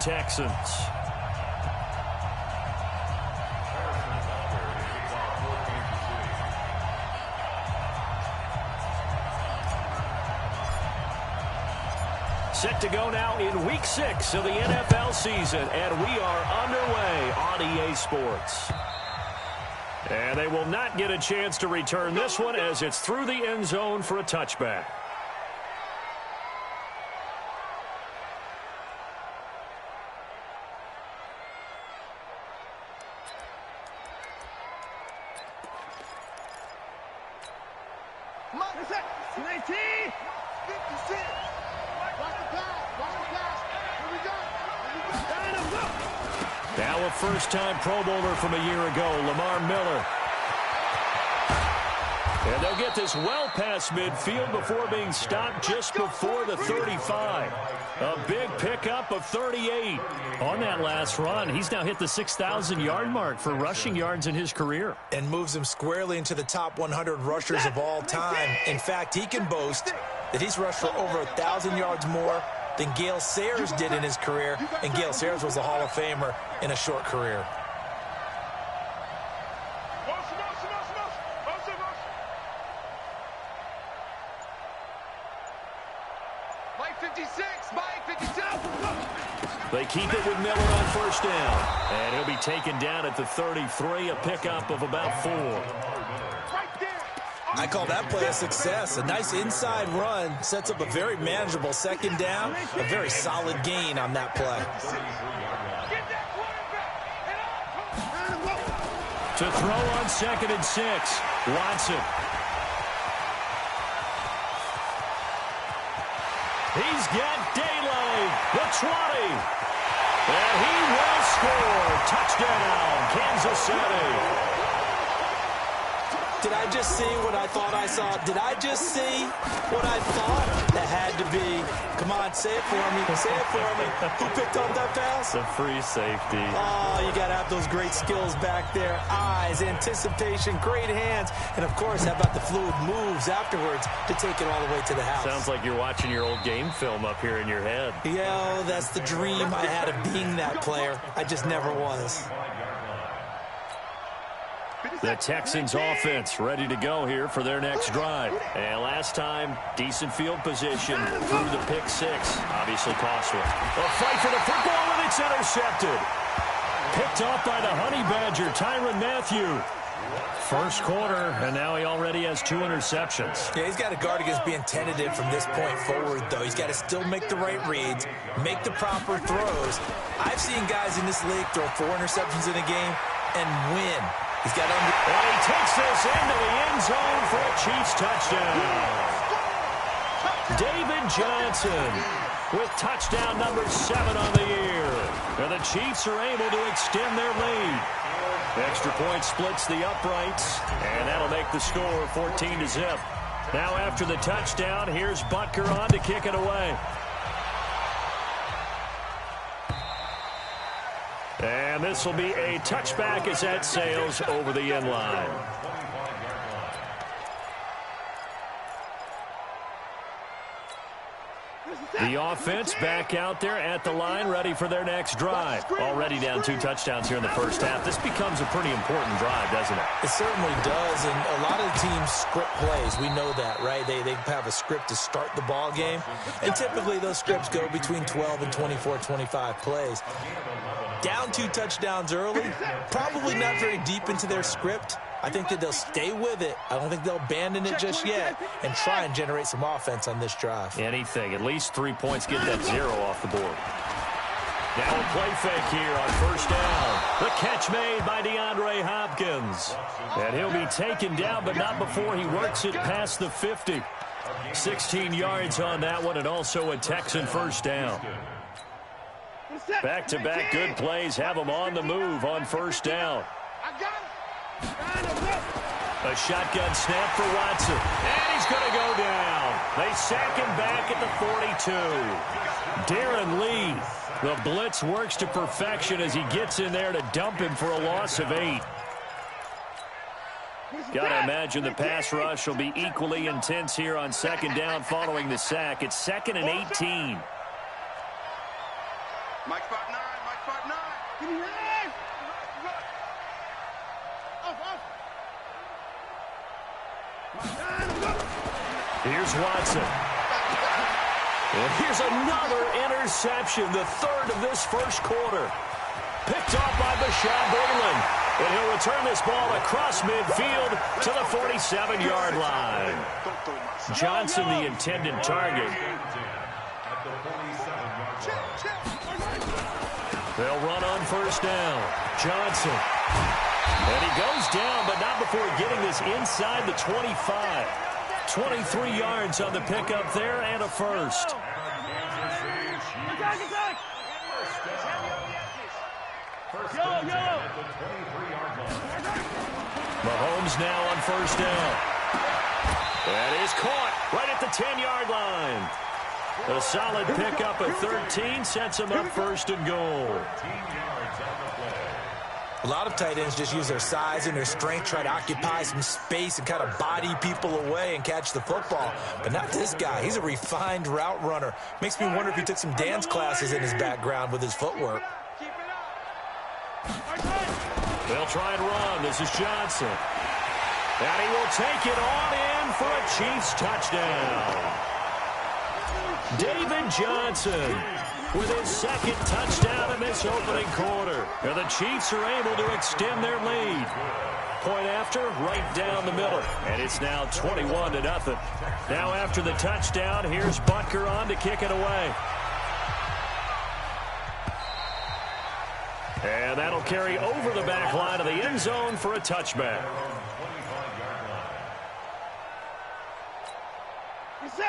Texans. Set to go now in Week 6 of the NFL season, and we are underway on EA Sports. And they will not get a chance to return this one as it's through the end zone for a touchback. Now a first-time Pro Bowler from a year ago, Lamar Miller. And they'll get this well past midfield before being stopped just before the 35. A big pickup of 38. On that last run, he's now hit the 6,000-yard mark for rushing yards in his career. And moves him squarely into the top 100 rushers of all time. In fact, he can boast that he's rushed for over 1,000 yards more than Gale Sayers did in his career. And Gale Sayers was a Hall of Famer in a short career. They keep it with Miller on first down. And he'll be taken down at the 33, a pickup of about 4. I call that play a success. A nice inside run sets up a very manageable second down. A very solid gain on that play. To throw on 2nd and 6, Watson. He's got daylight, the 20. And he will score. Touchdown, Kansas City. Did I just see what I thought I saw? Did I just see what I thought? That had to be. Come on, say it for me. Say it for me. Who picked up that pass? The free safety. Oh, you got to have those great skills back there. Eyes, anticipation, great hands. And, of course, how about the fluid moves afterwards to take it all the way to the house? Sounds like you're watching your old game film up here in your head. Yeah, that's the dream I had of being that player. I just never was. The Texans offense ready to go here for their next drive. And last time, decent field position through the pick 6. Obviously costly. A fight for the football, and it's intercepted. Picked off by the Honey Badger, Tyrann Mathieu. First quarter, and now he already has 2 interceptions. Yeah, he's got to guard against being tentative from this point forward, though. He's got to still make the right reads, make the proper throws. I've seen guys in this league throw 4 interceptions in a game and win. He's got under. And he takes this into the end zone for a Chiefs touchdown. David Johnson with touchdown number 7 on the year. And the Chiefs are able to extend their lead. Extra point splits the uprights, and that'll make the score 14-0. Now after the touchdown, here's Butker on to kick it away. And this will be a touchback as that sails over the end line. The offense back out there at the line, ready for their next drive. Already down 2 touchdowns here in the first half. This becomes a pretty important drive, doesn't it? It certainly does, and a lot of the teams script plays. We know that, right? They have a script to start the ball game, and typically those scripts go between 12 and 24, 25 plays. Down 2 touchdowns early, probably not very deep into their script. I think that they'll stay with it. I don't think they'll abandon it just yet and try and generate some offense on this drive. Anything. At least 3 points, get that 0 off the board. Now a play fake here on first down. The catch made by DeAndre Hopkins. And he'll be taken down, but not before he works it past the 50. 16 yards on that one, and also a Texan first down. Back-to-back good plays have him on the move on first down. A shotgun snap for Watson. And he's going to go down. They sack him back at the 42. Darren Lee, the blitz works to perfection as he gets in there to dump him for a loss of 8. Got to imagine the pass rush will be equally intense here on second down following the sack. It's 2nd and 18. Mike Spartan. Here's Watson. And here's another interception, the third of this first quarter. Picked off by Bashaud Breeland. And he'll return this ball across midfield to the 47-yard line. Johnson, the intended target. They'll run on first down. Johnson. And he goes down, but not before getting this inside the 25. 23 yards on the pickup there and a first. Mahomes now on first down. That is caught right at the 10-yard line. A solid pickup of 13 sets him up first and goal. A lot of tight ends just use their size and their strength, try to occupy some space and kind of body people away and catch the football. But not this guy. He's a refined route runner. Makes me wonder if he took some dance classes in his background with his footwork. They'll try and run. This is Johnson. And he will take it on in for a Chiefs touchdown. David Johnson with his second touchdown in this opening quarter. And the Chiefs are able to extend their lead. Point after, right down the middle. And it's now 21-0. Now after the touchdown, here's Butker on to kick it away. And that'll carry over the back line of the end zone for a touchback.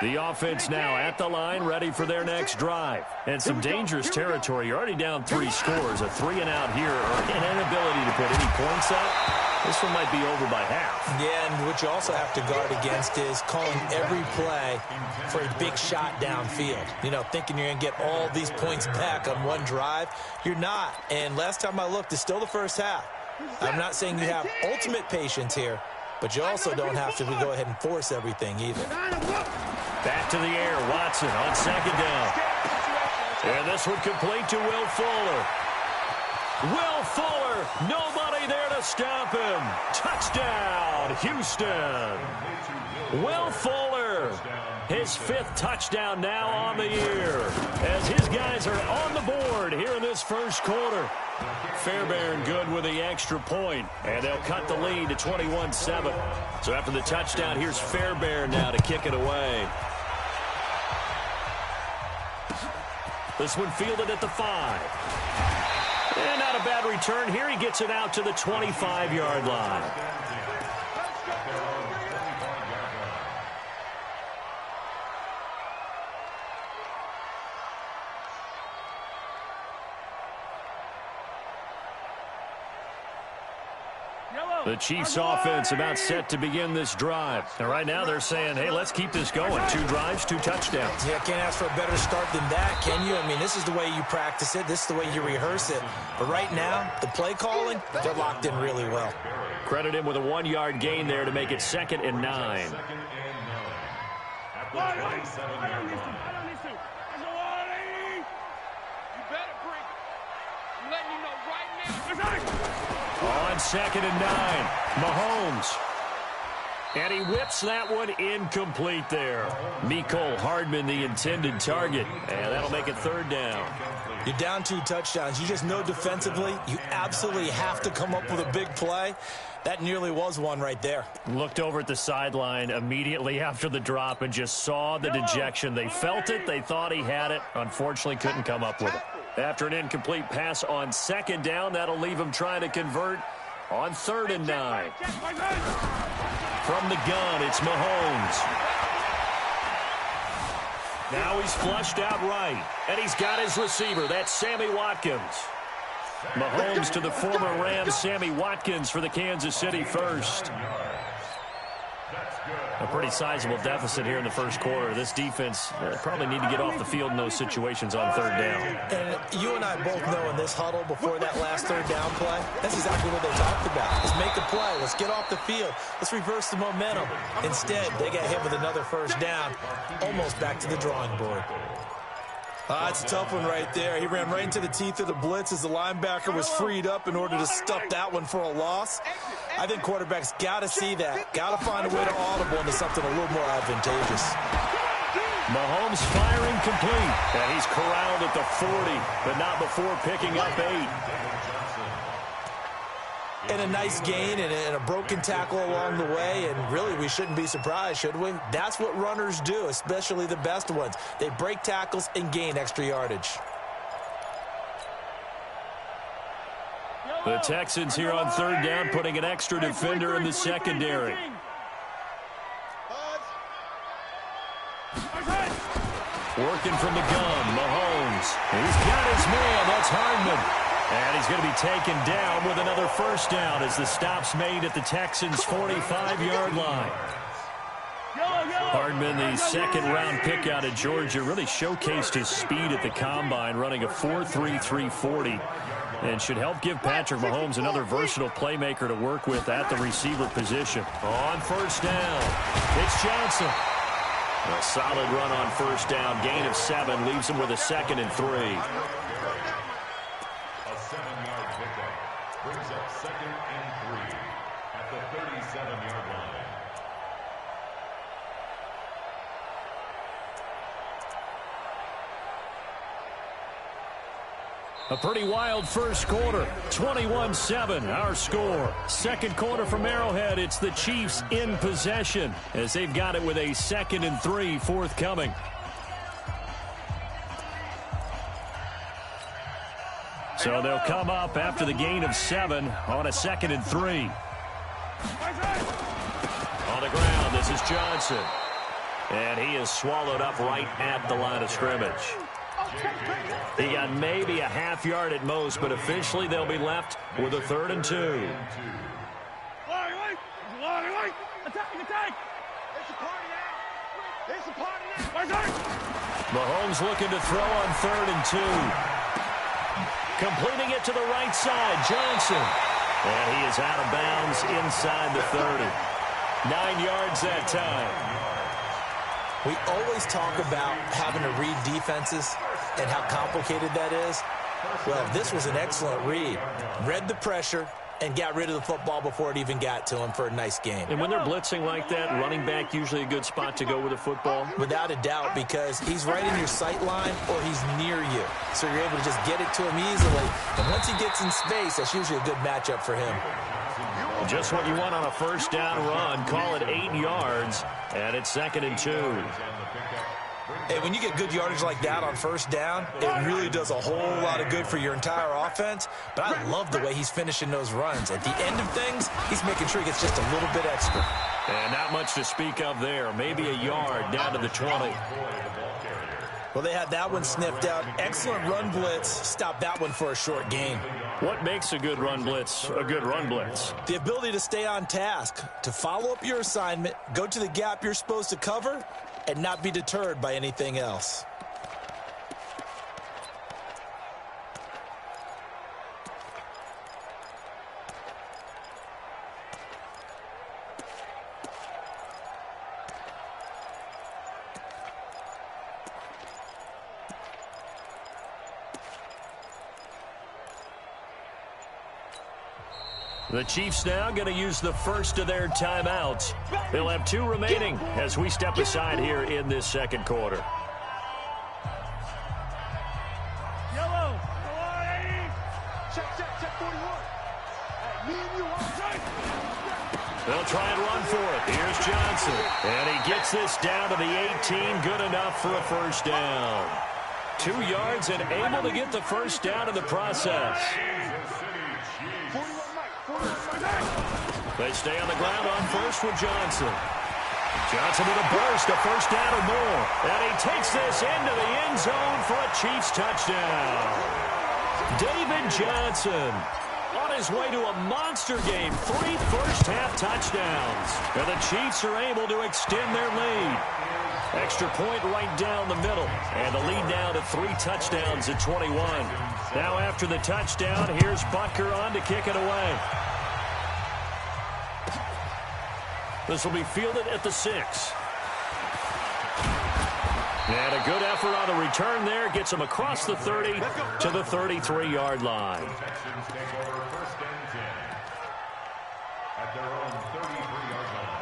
The offense now at the line, ready for their next drive. And some dangerous territory. You're already down 3 scores. A 3-and-out here, or an inability to put any points up. This one might be over by half. Yeah, and what you also have to guard against is calling every play for a big shot downfield. You know, thinking you're going to get all these points back on one drive. You're not. And last time I looked, it's still the first half. I'm not saying you have ultimate patience here, but you also don't have to go ahead and force everything either. Back to the air, Watson on second down. And this one complete to Will Fuller. Will Fuller, nobody there to stop him. Touchdown, Houston. Will Fuller, his 5th touchdown now on the year, as his guys are on the board here in this first quarter. Fairbairn good with the extra point, and they'll cut the lead to 21-7. So after the touchdown, here's Fairbairn now to kick it away. This one fielded at the 5. And not a bad return here. He gets it out to the 25-yard line. The Chiefs offense about set to begin this drive. And right now they're saying, hey, let's keep this going. 2 drives, 2 touchdowns. Yeah, can't ask for a better start than that, can you? I mean, this is the way you practice it. This is the way you rehearse it. But right now, the play calling, they're locked in really well. Credit him with a 1-yard gain there to make it 2nd and 9. On 2nd and 9, Mahomes. And he whips that one incomplete there. Mecole Hardman, the intended target. And that'll make it 3rd down. You're down 2 touchdowns. You just know defensively you absolutely have to come up with a big play. That nearly was one right there. Looked over at the sideline immediately after the drop and just saw the dejection. They felt it. They thought he had it. Unfortunately, couldn't come up with it. After an incomplete pass on 2nd down, that'll leave him trying to convert on 3rd and 9. From the gun, it's Mahomes. Now he's flushed out right, and he's got his receiver. That's Sammy Watkins. Mahomes to the former Rams, Sammy Watkins for the Kansas City first. A pretty sizable deficit here in the first quarter. This defense probably need to get off the field in those situations on 3rd down. And you and I both know in this huddle before that last 3rd down play, that's exactly what they talked about. Let's make a play. Let's get off the field. Let's reverse the momentum. Instead, they got hit with another 1st down, almost back to the drawing board. That's a tough one right there. He ran right into the teeth of the blitz as the linebacker was freed up in order to stuff that one for a loss. I think quarterbacks got to see that. Got to find a way to audible into something a little more advantageous. Mahomes firing complete. And he's corralled at the 40, but not before picking up 8. And a nice gain and a broken tackle along the way, and really we shouldn't be surprised, should we? That's what runners do, especially the best ones. They break tackles and gain extra yardage. The Texans here on 3rd down, putting an extra defender in the secondary. Working from the gun, Mahomes. He's got his man, that's Hardman. And he's going to be taken down with another first down as the stop's made at the Texans' 45-yard line. Hardman, the second-round pick out of Georgia, really showcased his speed at the combine, running a 4.33 40, and should help give Patrick Mahomes another versatile playmaker to work with at the receiver position. On first down, it's Johnson. A solid run on first down, gain of 7, leaves him with a 2nd and 3. Brings up 2nd and 3 at the 37-yard line. A pretty wild first quarter, 21-7, our score. Second quarter from Arrowhead, it's the Chiefs in possession as they've got it with a 2nd and 3 forthcoming. So they'll come up after the gain of 7 on a 2nd and 3. On the ground, this is Johnson. And he is swallowed up right at the line of scrimmage. He got maybe a half yard at most, but officially they'll be left with a 3rd and 2. Mahomes looking to throw on 3rd and 2. Completing it to the right side, Johnson. And he is out of bounds inside the 30. 9 yards that time. We always talk about having to read defenses and how complicated that is. Well, this was an excellent read. Read the pressure and got rid of the football before it even got to him for a nice game. And when they're blitzing like that, running back usually a good spot to go with the football? Without a doubt, because he's right in your sight line or he's near you. So you're able to just get it to him easily. And once he gets in space, that's usually a good matchup for him. Just what you want on a first down run. Call it 8 yards, and it's 2nd and 2. Hey, when you get good yardage like that on first down, it really does a whole lot of good for your entire offense. But I love the way he's finishing those runs. At the end of things, he's making sure he gets just a little bit extra. And not much to speak of there. Maybe a yard down to the 20. Well, they had that one sniffed out. Excellent run blitz. Stopped that one for a short gain. What makes a good run blitz a good run blitz? The ability to stay on task, to follow up your assignment, go to the gap you're supposed to cover, and not be deterred by anything else. The Chiefs now going to use the first of their timeouts. They'll have 2 remaining as we step aside here in this second quarter. Yellow. Check 41. They'll try and run for it. Here's Johnson. And he gets this down to the 18. Good enough for a first down. 2 yards and able to get the first down in the process. They stay on the ground on first with Johnson. Johnson with a burst, a first down or more. And he takes this into the end zone for a Chiefs touchdown. David Johnson on his way to a monster game. 3 first-half touchdowns. And the Chiefs are able to extend their lead. Extra point right down the middle. And the lead now to 3 touchdowns at 21. Now after the touchdown, here's Butker on to kick it away. This will be fielded at the 6. And a good effort on the return there. Gets him across the 30 to the 33-yard line. Texans take over 1st and 10 at their own 33-yard line.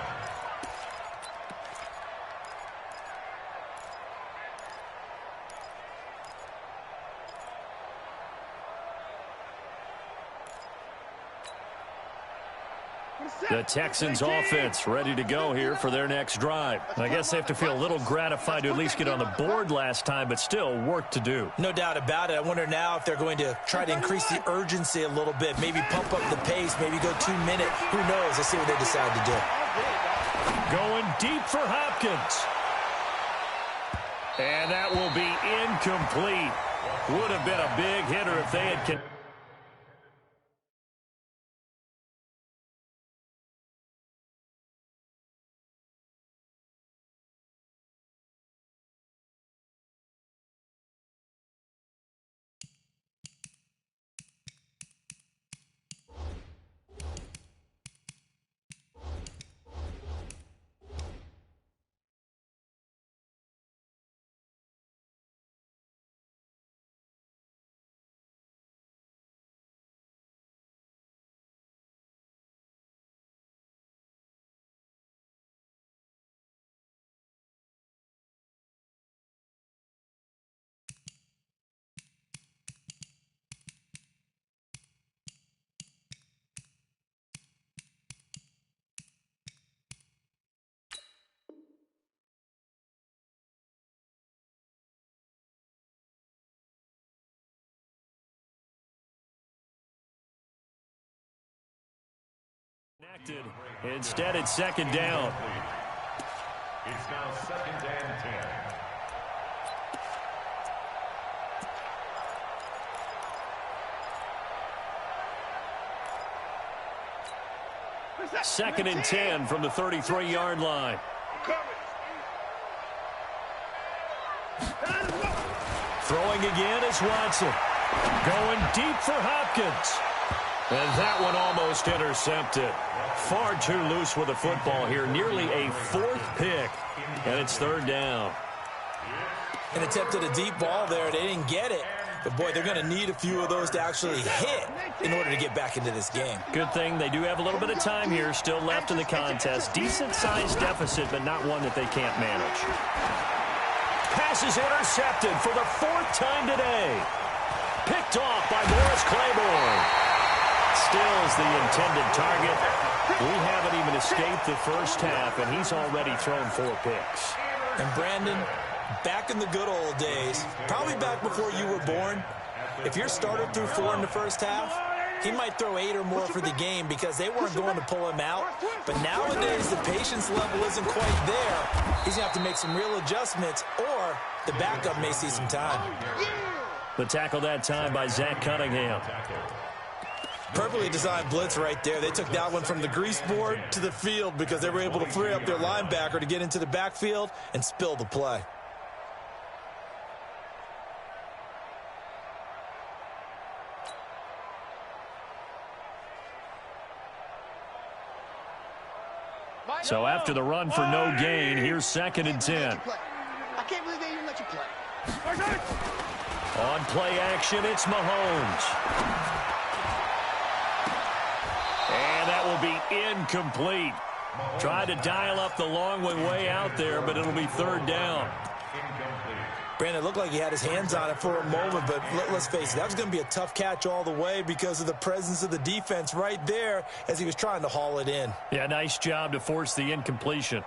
The Texans offense ready to go here for their next drive. I guess they have to feel a little gratified to at least get on the board last time, but still work to do. No doubt about it. I wonder now if they're going to try to increase the urgency a little bit, maybe pump up the pace, maybe go 2 minutes. Who knows? Let's see what they decide to do. Going deep for Hopkins. And that will be incomplete. Would have been a big hitter if they had... Instead, it's 2nd down. It's now 2nd and 10. 2nd and 10 from the 33-yard line. Throwing again is Watson. Going deep for Hopkins. And that one almost intercepted. Far too loose with the football here. Nearly a 4th pick. And it's 3rd down. And attempted a deep ball there. They didn't get it. But, boy, they're going to need a few of those to actually hit in order to get back into this game. Good thing they do have a little bit of time here still left in the contest. Decent-sized deficit, but not one that they can't manage. Pass is intercepted for the 4th time today. Picked off by Morris Claiborne. Stills the intended target. We haven't even escaped the first half, and he's already thrown 4 picks. And, Brandon, back in the good old days, probably back before you were born, if your starter threw 4 in the first half, he might throw 8 or more for the game because they weren't going to pull him out. But nowadays, the patience level isn't quite there. He's going to have to make some real adjustments, or the backup may see some time. The tackle that time by Zach Cunningham. Perfectly designed blitz right there. They took that one from the grease board to the field because they were able to free up their linebacker to get into the backfield and spill the play. So after the run for no gain, here's 2nd and 10. I can't believe they even let you play. On play action, it's Mahomes. And that will be incomplete. Tried to dial up the long one way out there, but it'll be 3rd down. Brandon, it looked like he had his hands on it for a moment, but let's face it, that was going to be a tough catch all the way because of the presence of the defense right there as he was trying to haul it in. Yeah, nice job to force the incompletion.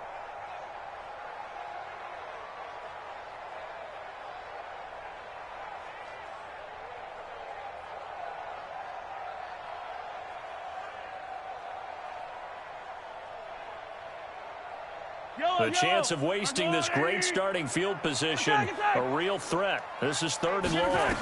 The chance of wasting this great starting field position, a real threat. This is 3rd and long.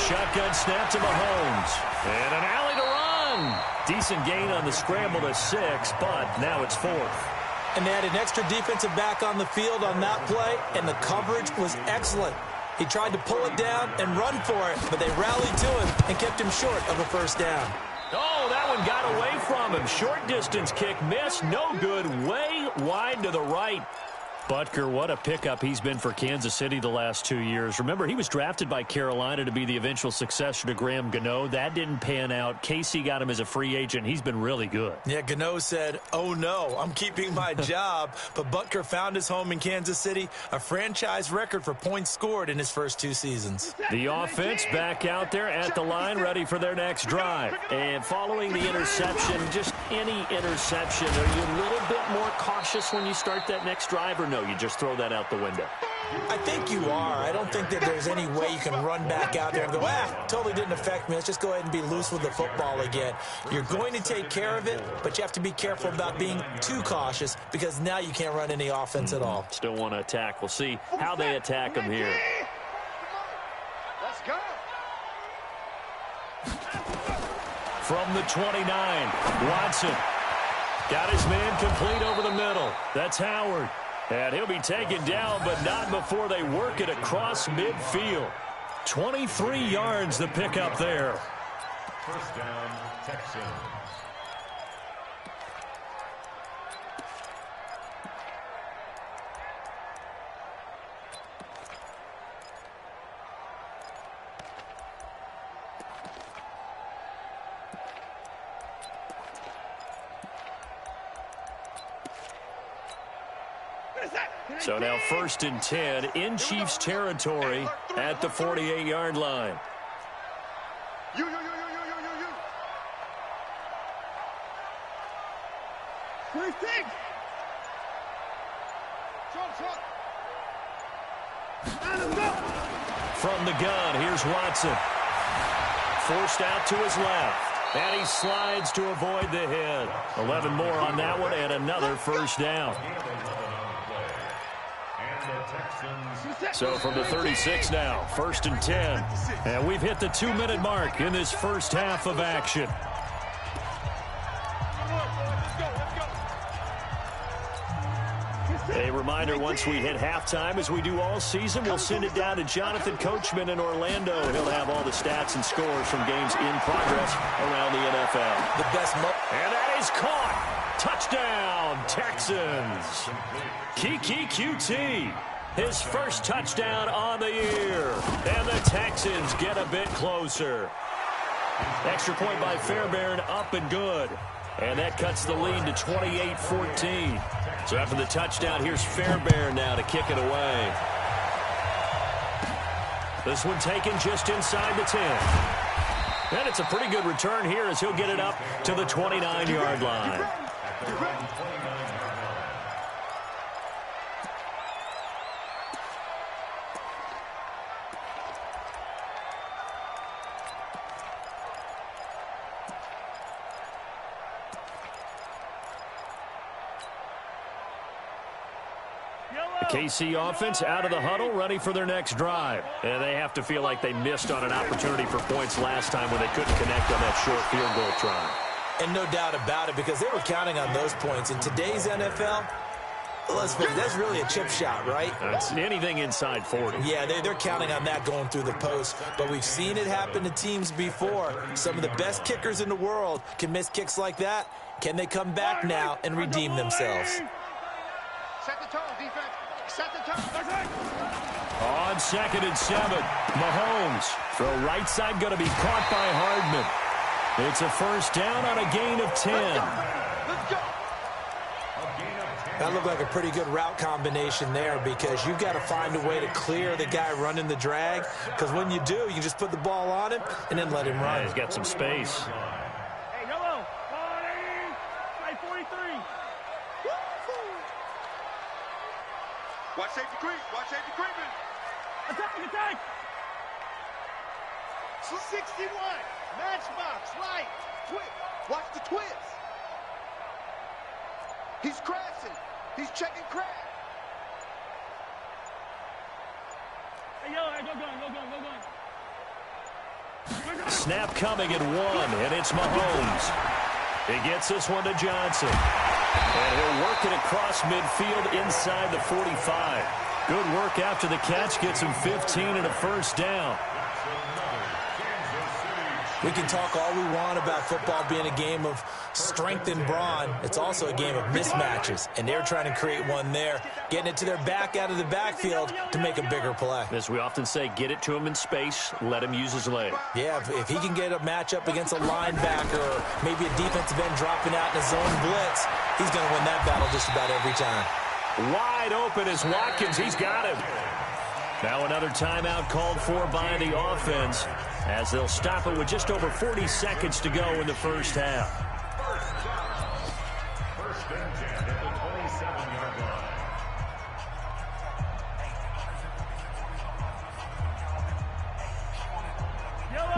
Shotgun snap to Mahomes. And an alley to run. Decent gain on the scramble to 6, but now it's 4th. And they had an extra defensive back on the field on that play, and the coverage was excellent. He tried to pull it down and run for it, but they rallied to him and kept him short of a 1st down. Oh, that one got away from him. Short distance kick missed. No good. Way wide to the right. Butker, what a pickup he's been for Kansas City the last 2 years. Remember, he was drafted by Carolina to be the eventual successor to Graham Gano. That didn't pan out. Casey got him as a free agent. He's been really good. Yeah, Gano said, oh, no, I'm keeping my job. But Butker found his home in Kansas City, a franchise record for points scored in his first 2 seasons. The offense back out there at the line, ready for their next drive. And following the interception, just any interception, are you a little bit more cautious when you start that next drive, or no? You just throw that out the window? I think you are. I don't think that there's any way you can run back out there and go, totally didn't affect me. Let's just go ahead and be loose with the football again. You're going to take care of it, but you have to be careful about being too cautious because now you can't run any offense at all. Still want to attack. We'll see how they attack them here. Let's go. From the 29, Watson got his man complete over the middle. That's Howard. And he'll be taken down, but not before they work it across midfield. 23 yards the pickup there. First down, Texans. So now 1st and 10 in Chiefs territory at the 48-yard line. You. First thing. Truck. From the gun, here's Watson. Forced out to his left. And he slides to avoid the hit. 11 more on that one and another first down. So from the 36 now, 1st and 10. And we've hit the 2-minute mark in this first half of action. A reminder, once we hit halftime, as we do all season, we'll send it down to Jonathan Coachman in Orlando. He'll have all the stats and scores from games in progress around the NFL. The best and that is caught. Touchdown, Texans. Kiki QT. His first touchdown on the year. And the Texans get a bit closer. Extra point by Fairbairn, up and good. And that cuts the lead to 28-14. So after the touchdown, here's Fairbairn now to kick it away. This one taken just inside the 10. And it's a pretty good return here as he'll get it up to the 29-yard line. KC offense out of the huddle, ready for their next drive. And they have to feel like they missed on an opportunity for points last time when they couldn't connect on that short field goal try. And no doubt about it, because they were counting on those points. In today's NFL, let's face it, that's really a chip shot, right? That's anything inside 40. Yeah, they're counting on that going through the post. But we've seen it happen to teams before. Some of the best kickers in the world can miss kicks like that. Can they come back now and redeem themselves? Set the tone, defense. Set the tone. On 2nd and 7, Mahomes. Throw right side, going to be caught by Hardman. It's a first down on a gain of 10. Let's go. That looked like a pretty good route combination there, because you've got to find a way to clear the guy running the drag, because when you do, you can just put the ball on him and then let him run. Yeah, he's got some space. Hey, hello. 43. Watch safety creep. Watch safety creeping. Attack. 61. Matchbox. Right. Twist. Watch the twist. He's crashing. He's checking crash. Hey, yo, go gun. Snap coming at 1, and it's Mahomes. He gets this one to Johnson. And he'll work it across midfield inside the 45. Good work after the catch. Gets him 15 and a first down. We can talk all we want about football being a game of strength and brawn. It's also a game of mismatches, and they're trying to create one there, getting it to their back out of the backfield to make a bigger play. As we often say, get it to him in space, let him use his leg. Yeah, if he can get a matchup against a linebacker or maybe a defensive end dropping out in a zone blitz, he's going to win that battle just about every time. Wide open is Watkins. He's got him. Now another timeout called for by the offense as they'll stop it with just over 40 seconds to go in the first half. First and 10 at the 27-yard line.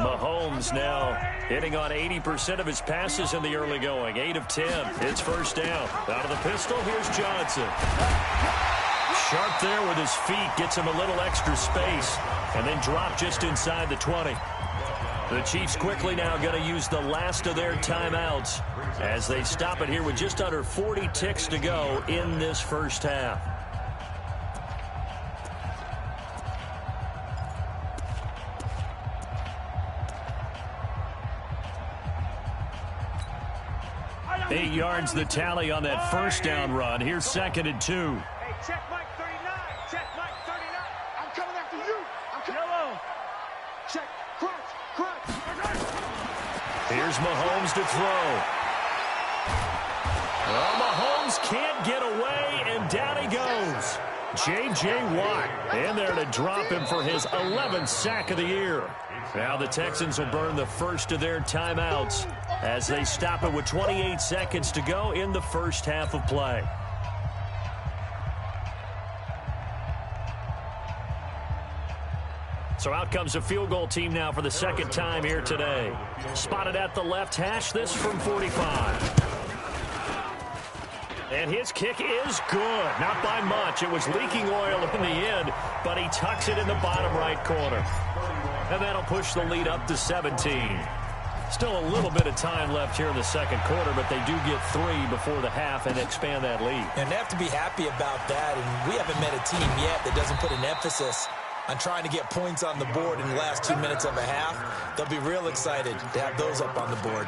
Mahomes now hitting on 80% of his passes in the early going. 8 of 10. It's first down. Out of the pistol, here's Johnson. Sharp there with his feet, gets him a little extra space, and then drop just inside the 20. The Chiefs quickly now going to use the last of their timeouts as they stop it here with just under 40 ticks to go in this first half. Eight yards the tally on that first down run. Here's 2nd and 2. Hey, check Mike 39. Check Mike 39. I'm coming after you. I'm coming. Yellow. Check. Crunch. Here's Mahomes to throw. Well, Mahomes can't get away, and down he goes. J.J. Watt in there to drop him for his 11th sack of the year. Now the Texans will burn the first of their timeouts as they stop it with 28 seconds to go in the first half of play. So out comes a field goal team now for the second time here today. Spotted at the left hash, this from 45. And his kick is good. Not by much. It was leaking oil in the end, but he tucks it in the bottom right corner. And that'll push the lead up to 17. Still a little bit of time left here in the second quarter, but they do get 3 before the half and expand that lead. And they have to be happy about that, and we haven't met a team yet that doesn't put an emphasis on trying to get points on the board in the last 2 minutes of a half. They'll be real excited to have those up on the board.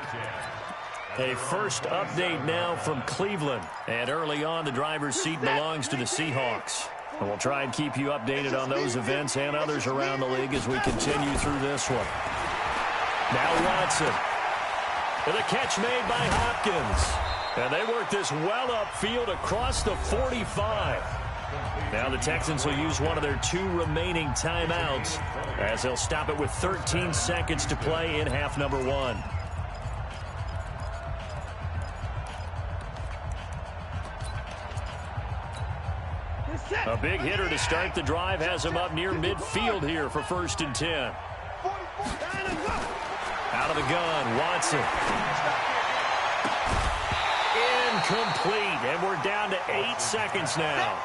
A first update now from Cleveland. And early on, the driver's seat belongs to the Seahawks. And we'll try and keep you updated on those events and others around the league as we continue through this one. Now Watson. With a catch made by Hopkins. And they work this well upfield across the 45. Now the Texans will use one of their 2 remaining timeouts as they'll stop it with 13 seconds to play in half number 1. A big hitter to start the drive has him up near midfield here for 1st and 10. Out of the gun, Watson. Incomplete, and we're down to 8 seconds now.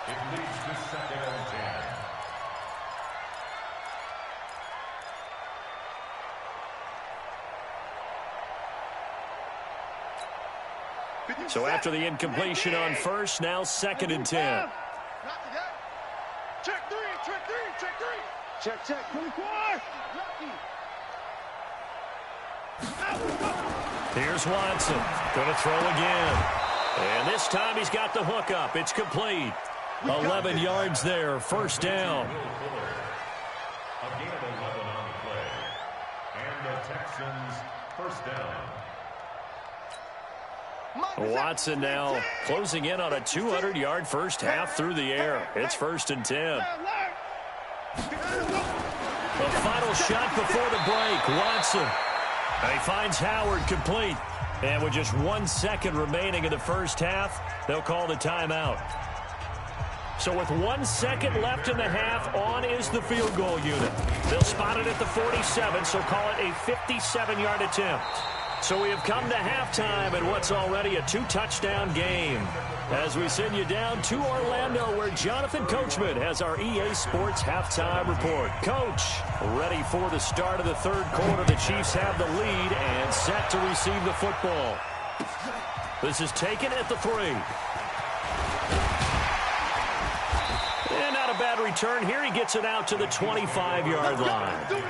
It leads to 2nd and 10. So after the incompletion on first, now 2nd and 10. Check 3, check 3, check 3. Check, 24. Here's Watson. Going to throw again. And this time he's got the hook up. It's complete. 11 yards there. First down. A gain of 11 on the play. And the Texans first down. Watson now closing in on a 200-yard first half through the air. It's 1st and 10. The final shot before the break. Watson. And he finds Howard complete. And with just 1 second remaining in the first half, they'll call the timeout. So with 1 second left in the half, on is the field goal unit. They'll spot it at the 47, so call it a 57-yard attempt. So we have come to halftime in what's already a 2-touchdown game. As we send you down to Orlando, where Jonathan Coachman has our EA Sports halftime report. Coach, ready for the start of the third quarter. The Chiefs have the lead and set to receive the football. This is taken at the 3. And out a bad return here. He gets it out to the 25-yard line.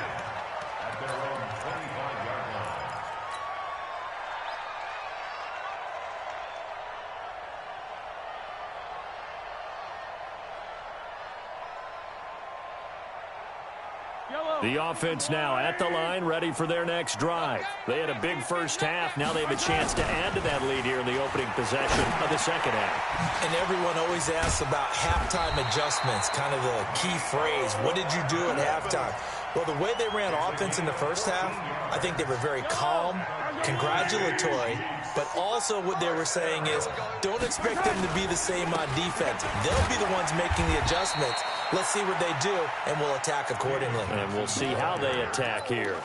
The offense now at the line, ready for their next drive. They had a big first half. Now they have a chance to add to that lead here in the opening possession of the second half. And everyone always asks about halftime adjustments, kind of the key phrase. What did you do at halftime? Well, the way they ran offense in the first half, I think they were very calm, congratulatory, but also what they were saying is don't expect them to be the same on defense. They'll be the ones making the adjustments. Let's see what they do, and we'll attack accordingly. And we'll see how they attack here.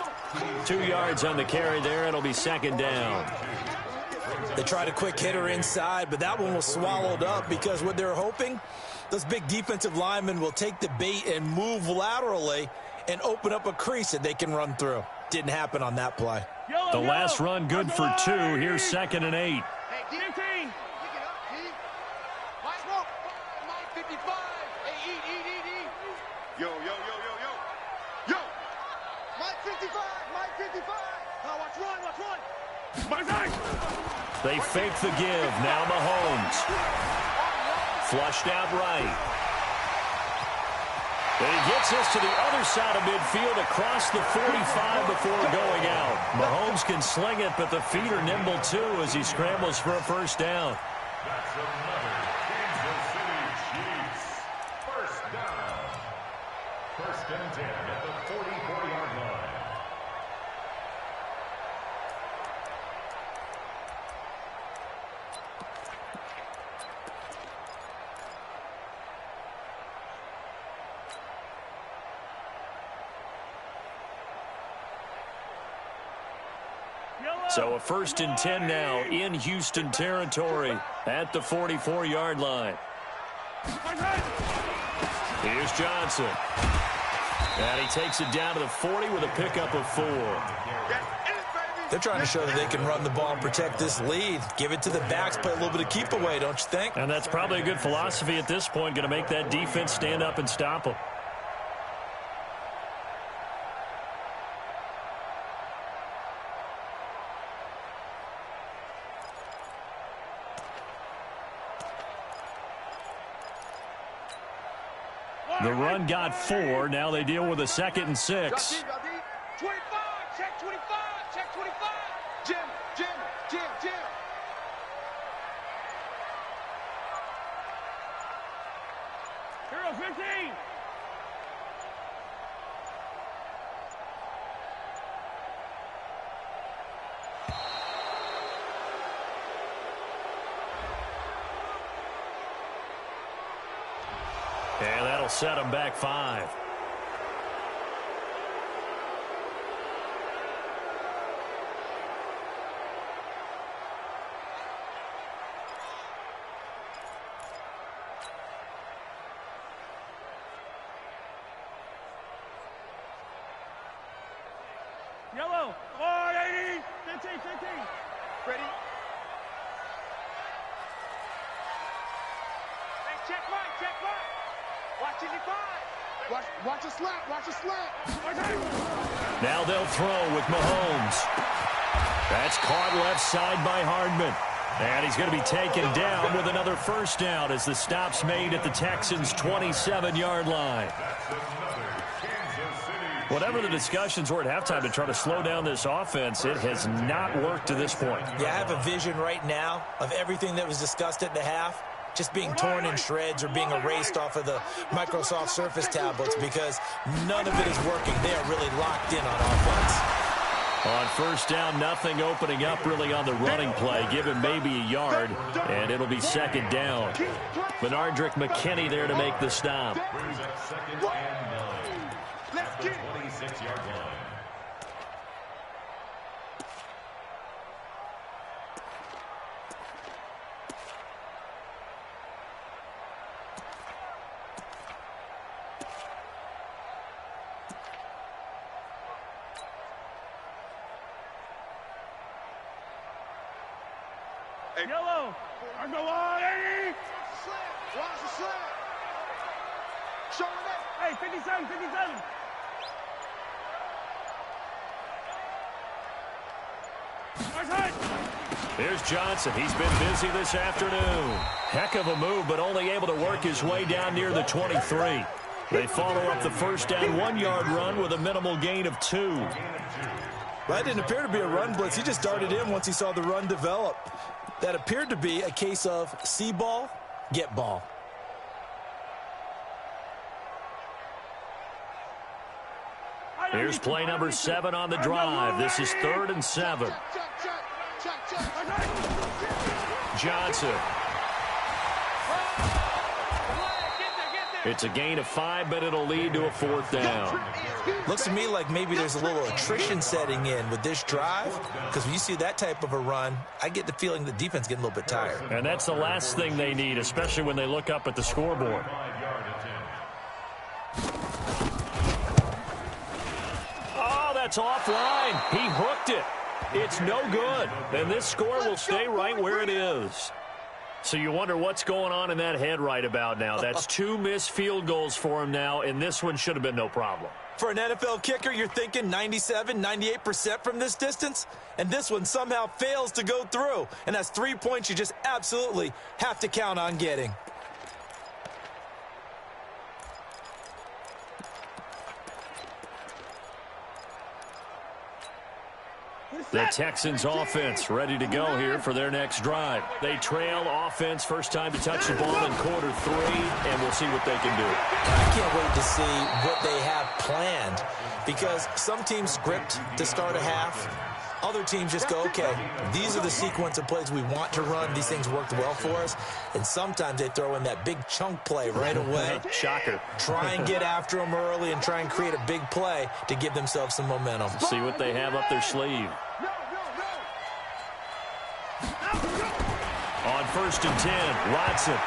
2 yards on the carry there. It'll be second down. They tried a quick hitter inside, but that one was swallowed up because what they're hoping, those big defensive linemen will take the bait and move laterally and open up a crease that they can run through. Didn't happen on that play. The last run good for 2. Here's 2nd and 8. Yo, yo, yo, yo, yo. Yo. Mike 55, Mike 55. Now watch one. My side. They fake the give. Now Mahomes. Flushed out right. And he gets this to the other side of midfield across the 45 before going out. Mahomes can sling it, but the feet are nimble too as he scrambles for a first down. That's another Kansas City Chiefs first down. First and 10 at the 44-yard line. So a 1st and 10 now in Houston territory at the 44-yard line. Here's Johnson. And he takes it down to the 40 with a pickup of 4. They're trying to show that they can run the ball and protect this lead. Give it to the backs, play a little bit of keep away, don't you think? And that's probably a good philosophy at this point, going to make that defense stand up and stop them. The run got 4. Now they deal with a 2nd and 6. 25, check 25, check 25. Jim. Hero 15. And that'll set him back 5. Yellow. Oh, 80. 15. Ready? Hey, check Mike. Watch 55. Watch a slant. Now they'll throw with Mahomes. That's caught left side by Hardman. And he's going to be taken down with another first down as the stop's made at the Texans' 27-yard line. Whatever the discussions were at halftime to try to slow down this offense, it has not worked to this point. Yeah, I have a vision right now of everything that was discussed at the half just being torn in shreds or being erased off of the Microsoft Surface tablets because none of it is working. They are really locked in on offense. On first down, nothing opening up really on the running play. Give him maybe a yard, and it'll be second down. Benardrick McKinney there to make the stop. Let's get it. 26-yard line. Yellow. I go on, 80. Watch the slant. Hey, 57, 57. Here's Johnson. He's been busy this afternoon. Heck of a move, but only able to work his way down near the 23. They follow up the first down 1-yard run with a minimal gain of 2. That didn't appear to be a run blitz. He just darted in once he saw the run develop. That appeared to be a case of see ball, get ball. Here's play number 7 on the drive. This is 3rd and 7. Johnson. It's a gain of 5, but it'll lead to a 4th down. Looks to me like maybe there's a little attrition setting in with this drive, because when you see that type of a run, I get the feeling the defense getting a little bit tired. And that's the last thing they need, especially when they look up at the scoreboard. Oh, that's offline. He hooked it. It's no good. And this score will stay right where it is. So you wonder what's going on in that head right about now. That's 2 missed field goals for him now, and this one should have been no problem. For an NFL kicker, you're thinking 97, 98% from this distance, and this one somehow fails to go through. And that's 3 points you just absolutely have to count on getting. The Texans offense ready to go here for their next drive. They trail offense, first time to touch the ball in quarter 3, and we'll see what they can do. I can't wait to see what they have planned, because some teams script to start a half. Other teams just go, okay, these are the sequence of plays we want to run. These things worked well for us. And sometimes they throw in that big chunk play right away. Shocker. Try and get after them early and try and create a big play to give themselves some momentum. See what they have up their sleeve. On 1st and 10, Watson.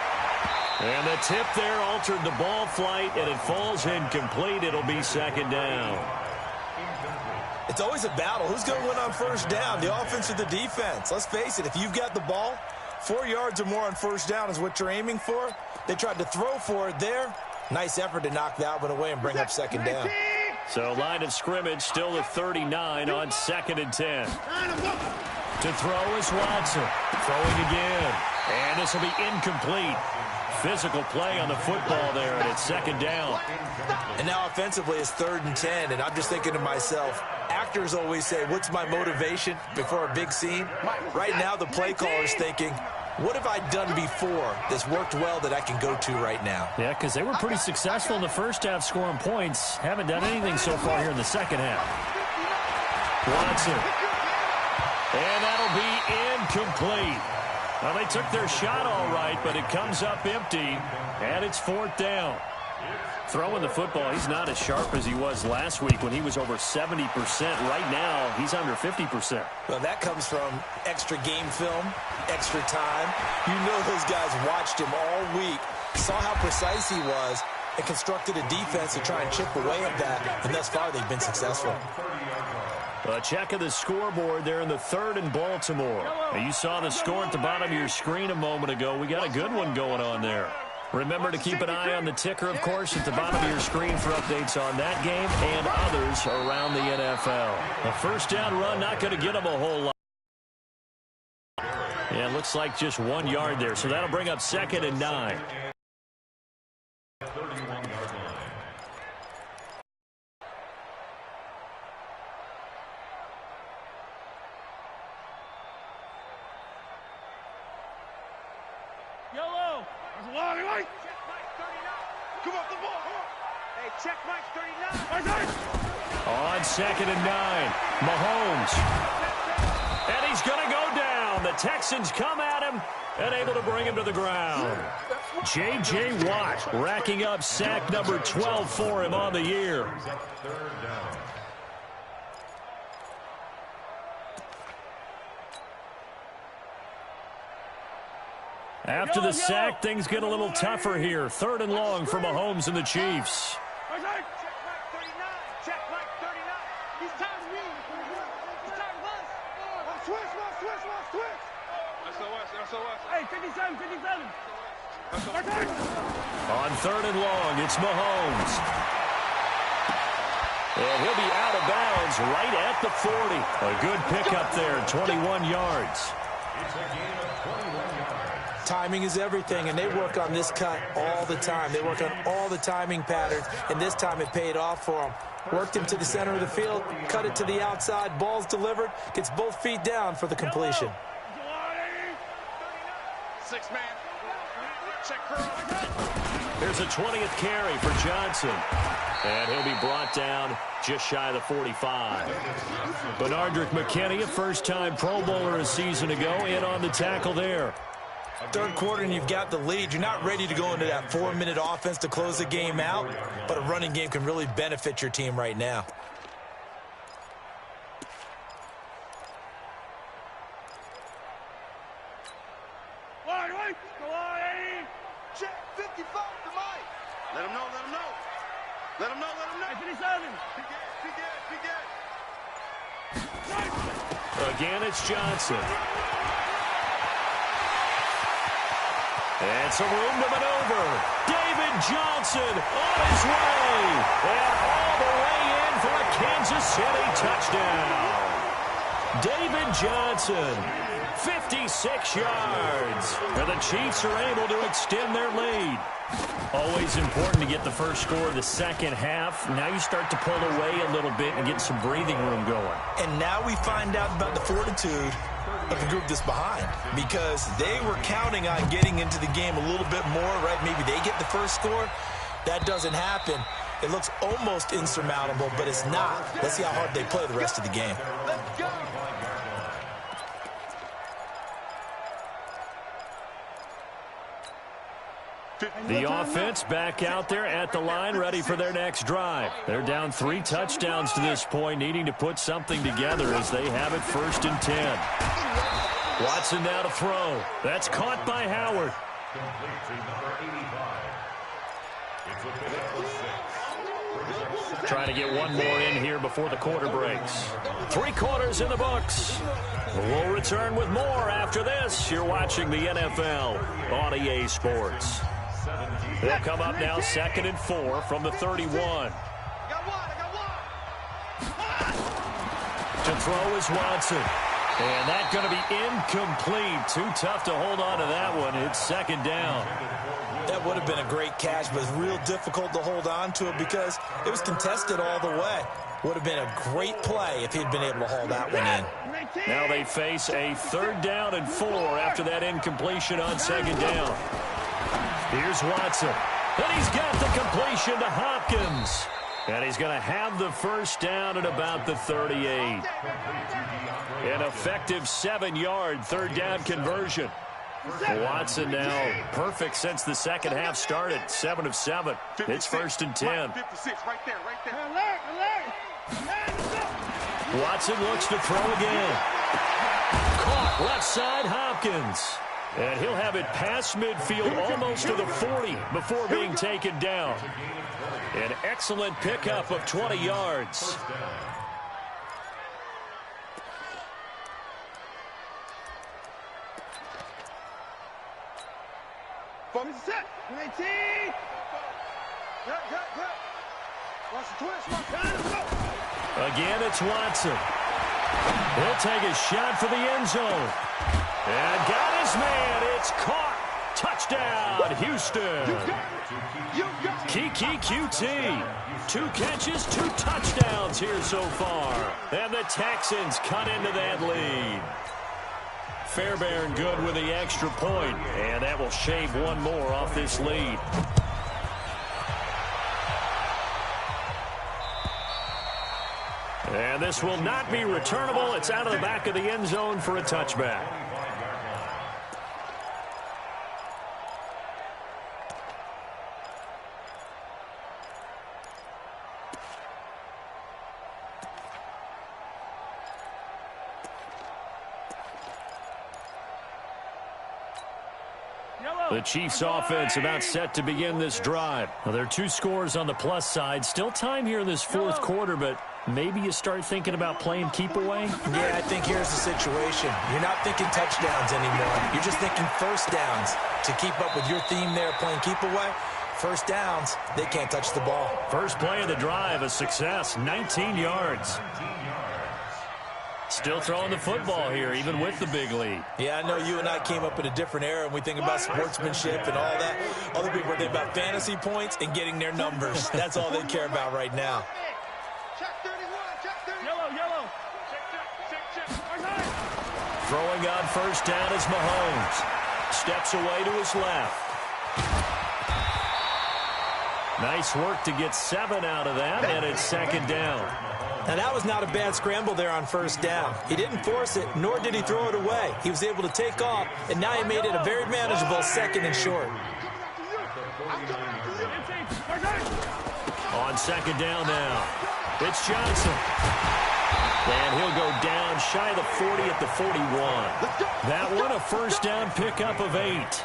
And the tip there altered the ball flight, and it falls incomplete. It'll be 2nd down. It's always a battle. Who's going to win on 1st down, the offense or the defense? Let's face it, if you've got the ball, 4 yards or more on 1st down is what you're aiming for. They tried to throw for it there. Nice effort to knock that one away and bring up 2nd down. So line of scrimmage still at 39 on 2nd and 10. To throw is Watson. Throwing again. And this will be incomplete. Physical play on the football there, and it's 2nd down. And now offensively it's 3rd and 10, and I'm just thinking to myself, actors always say, what's my motivation before a big scene? Right now the play caller's thinking, what have I done before that's worked well that I can go to right now? Yeah, because they were pretty successful in the first half scoring points. Haven't done anything so far here in the second half. Watson. And that'll be incomplete. Well, they took their shot all right, but it comes up empty, and it's 4th down. Throwing the football, he's not as sharp as he was last week when he was over 70%. Right now, he's under 50%. Well, that comes from extra game film, extra time. You know those guys watched him all week, saw how precise he was, and constructed a defense to try and chip away at that, and thus far they've been successful. A check of the scoreboard there in the 3rd and Baltimore. Now, you saw the score at the bottom of your screen a moment ago. We got a good one going on there. Remember to keep an eye on the ticker, of course, at the bottom of your screen for updates on that game and others around the NFL. A 1st down run, not going to get them a whole lot. Yeah, it looks like just 1 yard there, so that'll bring up 2nd and 9. Yellow. That's a long way. Check Mike 39. Come off the ball. Hey, check Mike 39. On 2nd and 9, Mahomes. And he's going to go down. The Texans come at him and able to bring him to the ground. J.J. Watt racking up sack number 12 for him on the year. After the sack, things get a little tougher here. 3rd and long for Mahomes and the Chiefs. Check Mike 39. Check Mike 39. He's tired of me. He's tired of us. Switch. SOS. Hey, 57. On 3rd and long, it's Mahomes. And he'll be out of bounds right at the 40. A good pickup there, 21 yards. It's a gain of 21 yards. Timing is everything, and they work on this cut all the time. They work on all the timing patterns, and this time it paid off for them. Worked him to the center of the field, cut it to the outside, ball's delivered, gets both feet down for the completion. 6 man. Check curl. Here's a 20th carry for Johnson. And he'll be brought down just shy of the 45. Benardrick McKinney, a first-time Pro Bowler a season ago, in on the tackle there. 3rd quarter and you've got the lead. You're not ready to go into that 4-minute offense to close the game out, but a running game can really benefit your team right now. Check 55 to Mike. Let him know, let him know. Let him know, let him know. 57. Again, it's Johnson. And some room to maneuver. David Johnson on his way. And all the way in for a Kansas City touchdown. David Johnson, 56 yards. And the Chiefs are able to extend their lead. Always important to get the first score of the second half. Now you start to pull away a little bit and get some breathing room going. And now we find out about the fortitude of the group that's behind, because they were counting on getting into the game a little bit more, right? Maybe they get the first score. That doesn't happen. It looks almost insurmountable, but it's not. Let's see how hard they play the rest of the game. Let's go. The offense back out there at the line, ready for their next drive. They're down 3 touchdowns to this point, needing to put something together as they have it 1st and 10. Watson now to throw. That's caught by Howard. Complete to number 85. It's a pick of 6. Trying to get one more in here before the quarter breaks. 3 quarters in the books. We'll return with more after this. You're watching the NFL on EA Sports. They'll come up now 2nd and 4 from the 31. To throw is Watson. And that's going to be incomplete. Too tough to hold on to that one. It's 2nd down. That would have been a great catch, but it's real difficult to hold on to it because it was contested all the way. Would have been a great play if he'd been able to haul that one in. Now they face a 3rd down and 4 after that incompletion on 2nd down. Here's Watson. And he's got the completion to Hopkins. And he's going to have the first down at about the 38. An effective 7-yard 3rd down conversion. Watson now perfect since the second half started. 7 of 7. It's 1st and 10. 56, right there. Watson looks to throw again. Caught left side Hopkins. And he'll have it past midfield almost to the 40 before being taken down. An excellent pickup of 20 yards. Set. 19. Watch the twist. Again, it's Watson. He'll take a shot for the end zone. And got his man. It's caught. Touchdown, Houston. Kiki QT. 2 catches, 2 touchdowns here so far. And the Texans cut into that lead. Fairbairn good with the extra point, and that will shave one more off this lead. And this will not be returnable. It's out of the back of the end zone for a touchback. The Chiefs offense about set to begin this drive. Well, there are 2 scores on the plus side. Still time here in this 4th quarter, but maybe you start thinking about playing keep away? Yeah, I think here's the situation. You're not thinking touchdowns anymore. You're just thinking first downs. To keep up with your theme there, playing keep away, first downs, they can't touch the ball. First play of the drive, a success, 19 yards. Still throwing the football here, even with the big lead. Yeah, I know you and I came up in a different era, and we think about sportsmanship and all that. Other people think about fantasy points and getting their numbers. That's all they care about right now. Throwing on first down is Mahomes. Steps away to his left. Nice work to get 7 out of that, and it's second down. Now, that was not a bad scramble there on first down. He didn't force it, nor did he throw it away. He was able to take off, and now he made it a very manageable second and short. On second down now, it's Johnson. And he'll go down shy of the 40 at the 41. That one, a first down pickup of 8.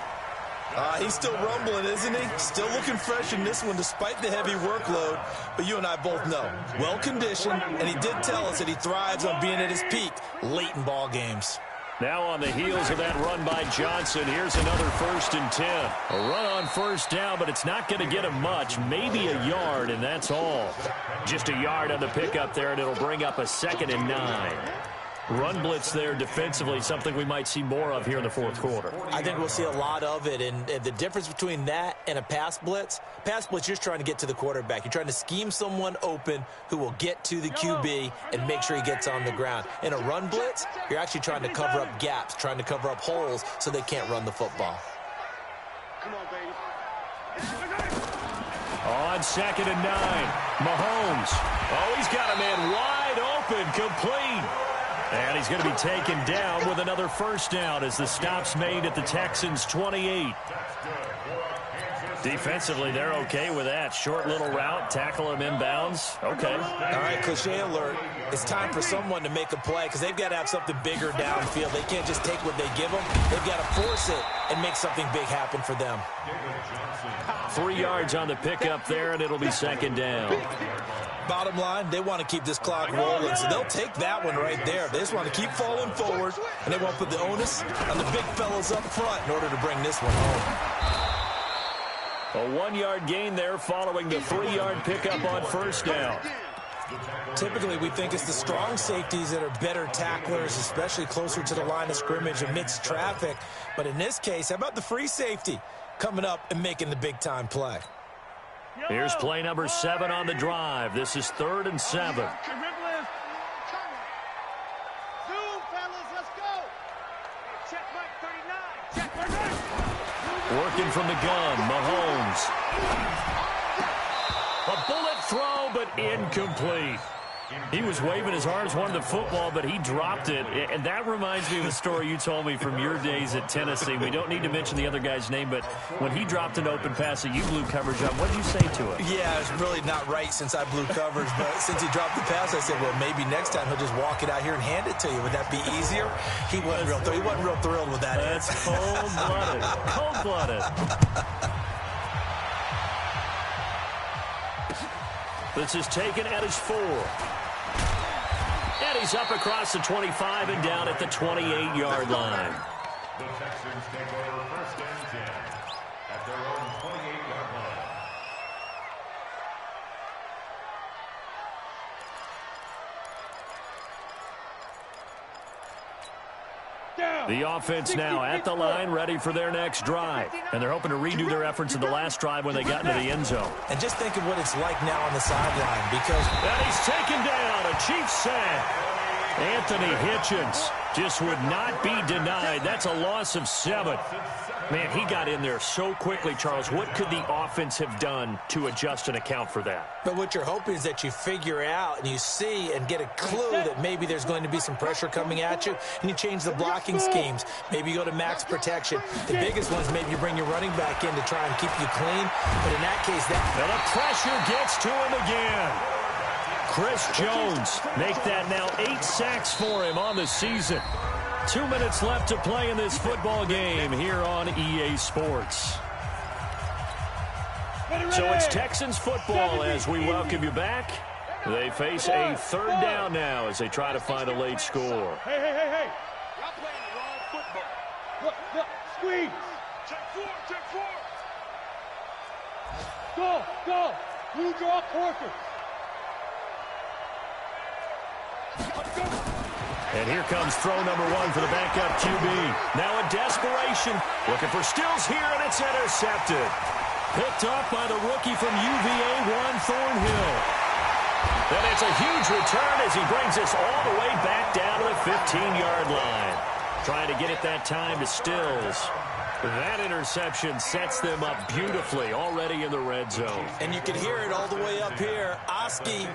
He's still rumbling, isn't he? Still looking fresh in this one despite the heavy workload. But you and I both know, well-conditioned, and he did tell us that he thrives on being at his peak late in ball games. Now on the heels of that run by Johnson, here's another 1st and 10. A run on first down, but it's not going to get him much. Maybe a yard, and that's all. Just a yard on the pickup there, and it'll bring up a 2nd and 9. Run blitz there defensively, something we might see more of here in the 4th quarter. I think we'll see a lot of it, and the difference between that and a pass blitz, you're just trying to get to the quarterback. You're trying to scheme someone open who will get to the QB and make sure he gets on the ground. In a run blitz, you're actually trying to cover up gaps, trying to cover up holes so they can't run the football. Come on, baby. On 2nd and 9, Mahomes. Oh, he's got a man wide open, complete. And he's going to be taken down with another first down as the stop's made at the Texans' 28. Defensively, they're okay with that. Short little route, tackle him inbounds. Okay. All right, cliche alert. It's time for someone to make a play because they've got to have something bigger downfield. They can't just take what they give them. They've got to force it and make something big happen for them. 3 yards on the pickup there, and it'll be second down. Bottom line, they want to keep this clock rolling, so they'll take that one right there. They just want to keep falling forward, and they won't put the onus on the big fellas up front in order to bring this one home. A 1-yard gain there following the 3-yard pickup on first down. Typically, we think it's the strong safeties that are better tacklers, especially closer to the line of scrimmage amidst traffic. But in this case, how about the free safety coming up and making the big-time play? Here's play number 7 on the drive. This is 3rd and 7. Zoom, fellas, let's go. Check Mike 39. Check Mike 39. Working from the gun, Mahomes. A bullet throw, but incomplete. He was waving his arms, wanted the football, but he dropped it. And that reminds me of a story you told me from your days at Tennessee. We don't need to mention the other guy's name, but when he dropped an open pass that you blew coverage on, what did you say to it? Yeah, it's really not right since I blew coverage, but since he dropped the pass, I said, well, maybe next time he'll just walk it out here and hand it to you. Would that be easier? He wasn't real thrilled with that. That's cold-blooded. Cold-blooded. This is taken at his 4. And he's up across the 25 and down at the 28-yard line. The Texans take over 1st and 10 at their own 28-yard line. The offense now at the line, ready for their next drive. And they're hoping to redo their efforts in the last drive when they got into the end zone. And just think of what it's like now on the sideline because... And he's taken down, a Chiefs sack. Anthony Hitchens just would not be denied. That's a loss of 7. Man, he got in there so quickly, Charles. What could the offense have done to adjust and account for that? But what you're hoping is that you figure out and you see and get a clue that maybe there's going to be some pressure coming at you, and you change the blocking schemes. Maybe you go to max protection. The biggest ones, maybe you bring your running back in to try and keep you clean. But in that case, and the pressure gets to him again. Chris Jones make that now 8 sacks for him on the season. 2 minutes left to play in this football game here on EA Sports. So it's Texans football as we welcome you back. They face a third down now as they try to find a late score. Hey. Y'all playing the wrong football. Look, squeeze. Check four. Go. We draw quarters. And here comes throw number 1 for the backup QB. Now in desperation, looking for Stills here, and it's intercepted. Picked up by the rookie from UVA, Juan Thornhill. And it's a huge return as he brings us all the way back down to the 15-yard line. Trying to get it that time to Stills. That interception sets them up beautifully already in the red zone. And you can hear it all the way up here. Oski,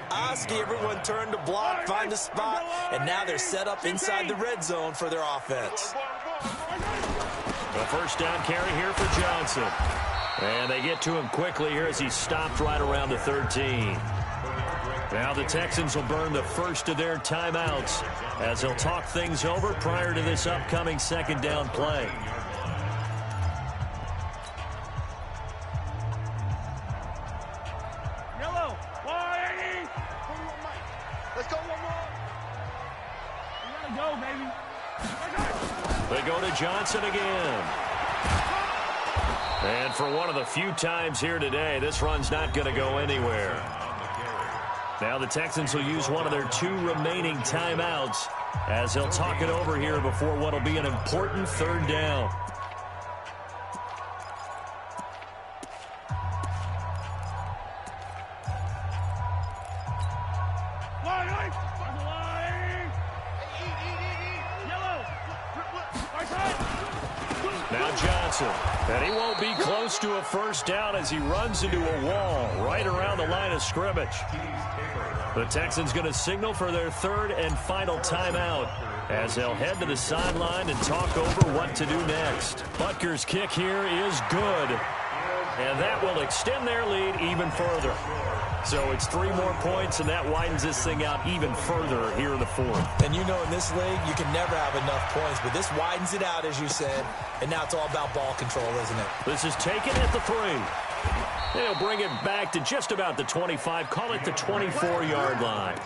everyone turned to block, find a spot, and now they're set up inside the red zone for their offense. A first down carry here for Johnson. And they get to him quickly here as he stopped right around the 13. Now the Texans will burn the first of their timeouts as they'll talk things over prior to this upcoming second down play. They go to Johnson again. And for one of the few times here today, this run's not going to go anywhere. Now the Texans will use one of their 2 remaining timeouts as they'll talk it over here before what will be an important third down. Now Johnson, and he won't be close to a first down as he runs into a wall right around the line of scrimmage. The Texans going to signal for their third and final timeout as they'll head to the sideline and talk over what to do next. Butker's kick here is good, and that will extend their lead even further. So it's 3 more points, and that widens this thing out even further here in the fourth. And you know in this league, you can never have enough points, but this widens it out, as you said, and now it's all about ball control, isn't it? This is taken at the 3. They'll bring it back to just about the 25, call it the 24-yard line.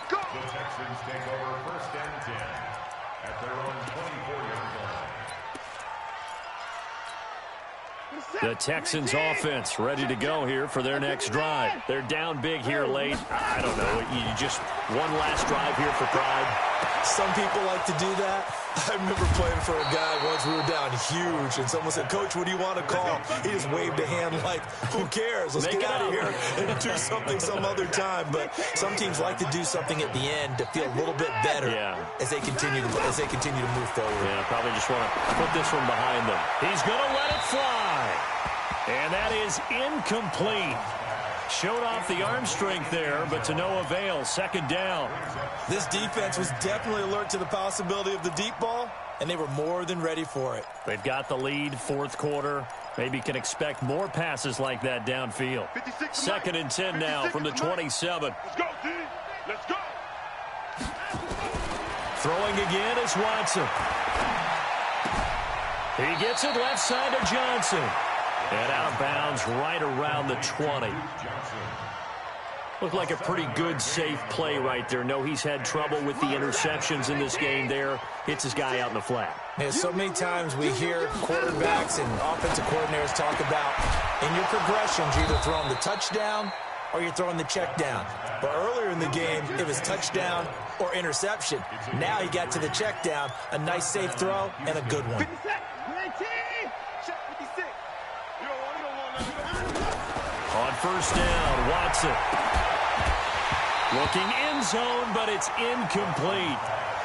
The Texans take over first and 10 at their own 24-yard line. The Texans offense ready to go here for their next drive. They're down big here late. I don't know. You just one last drive here for pride. Some people like to do that. I remember playing for a guy once. We were down huge, and someone said, "Coach, what do you want to call?" He just waved a hand like, "Who cares? Let's get out of here and do something some other time." But some teams like to do something at the end to feel a little bit better as they continue to move forward. Yeah, probably just want to put this one behind them. He's going to let it fly, and that is incomplete. Showed off the arm strength there, but to no avail. Second down. This defense was definitely alert to the possibility of the deep ball, and they were more than ready for it. They've got the lead, fourth quarter. Maybe can expect more passes like that downfield. Second and 10 now from the 27. Let's go, D. Let's go. Throwing again is Watson. He gets it left side to Johnson. And out of bounds right around the 20. Looked like a pretty good, safe play right there. No, he's had trouble with the interceptions in this game there. Hits his guy out in the flat. Yeah, so many times we hear quarterbacks and offensive coordinators talk about in your progressions, you're either throwing the touchdown or you're throwing the check down. But earlier in the game, it was touchdown or interception. Now he got to the check down, a nice safe throw, and a good one. On first down, Watson. Looking end zone, but it's incomplete.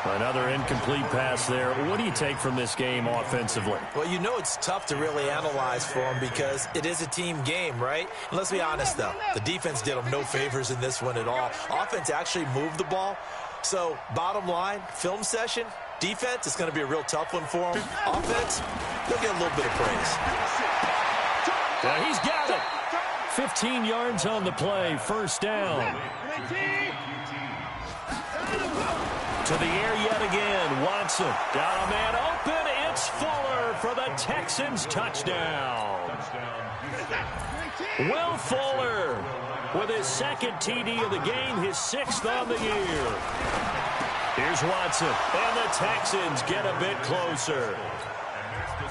Another incomplete pass there. What do you take from this game offensively? Well, you know it's tough to really analyze for them because it is a team game, right? And let's be honest, though. The defense did them no favors in this one at all. Offense actually moved the ball. So, bottom line, film session, defense, it's going to be a real tough one for them. Offense, they'll get a little bit of praise. Yeah, he's got it. 15 yards on the play, first down. To the air yet again. Watson got a man open. It's Fuller for the Texans touchdown. Will Fuller with his second TD of the game, his 6th on the year. Here's Watson, and the Texans get a bit closer.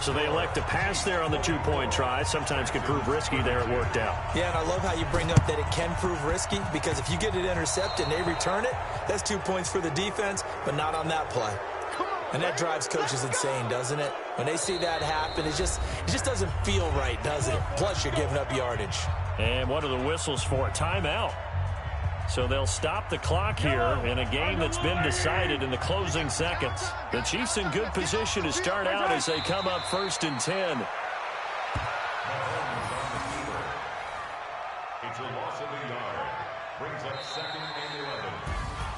So they elect to pass there on the 2-point try. Sometimes can prove risky there. It worked out. Yeah, and I love how you bring up that it can prove risky, because if you get it intercepted and they return it, that's 2 points for the defense, but not on that play. And that drives coaches insane, doesn't it? When they see that happen, it just doesn't feel right, does it? Plus, you're giving up yardage. And what are the whistles for? Timeout. So they'll stop the clock here in a game that's been decided in the closing seconds. The Chiefs in good position to start out as they come up 1st and 10. It's a loss of a yard. Brings up 2nd and 11.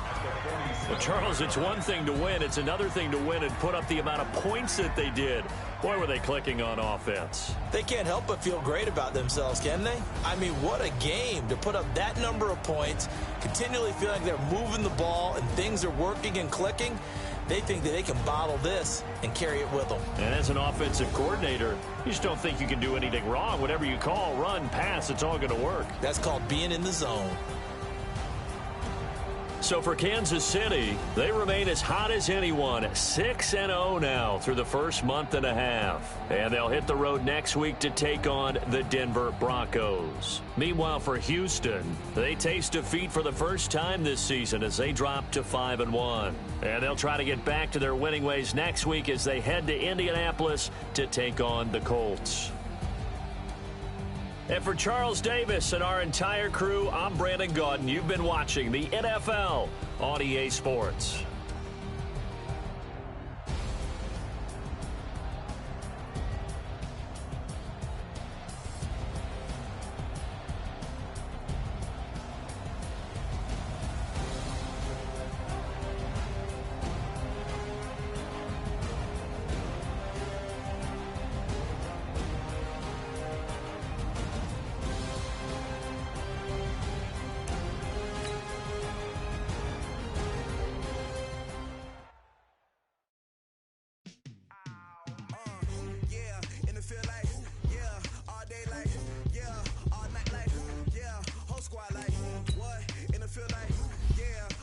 At the 46. Well, Charles, it's one thing to win. It's another thing to win and put up the amount of points that they did. Boy, were they clicking on offense. They can't help but feel great about themselves, can they? I mean, what a game to put up that number of points, continually feel like they're moving the ball and things are working and clicking. They think that they can bottle this and carry it with them. And as an offensive coordinator, you just don't think you can do anything wrong. Whatever you call, run, pass, it's all going to work. That's called being in the zone. So for Kansas City, they remain as hot as anyone, 6-0 now through the first month and a half. And they'll hit the road next week to take on the Denver Broncos. Meanwhile, for Houston, they taste defeat for the first time this season as they drop to 5-1. And they'll try to get back to their winning ways next week as they head to Indianapolis to take on the Colts. And for Charles Davis and our entire crew, I'm Brandon Gaudin. You've been watching the NFL on EA Sports. Squad like, what? In the field like, yeah.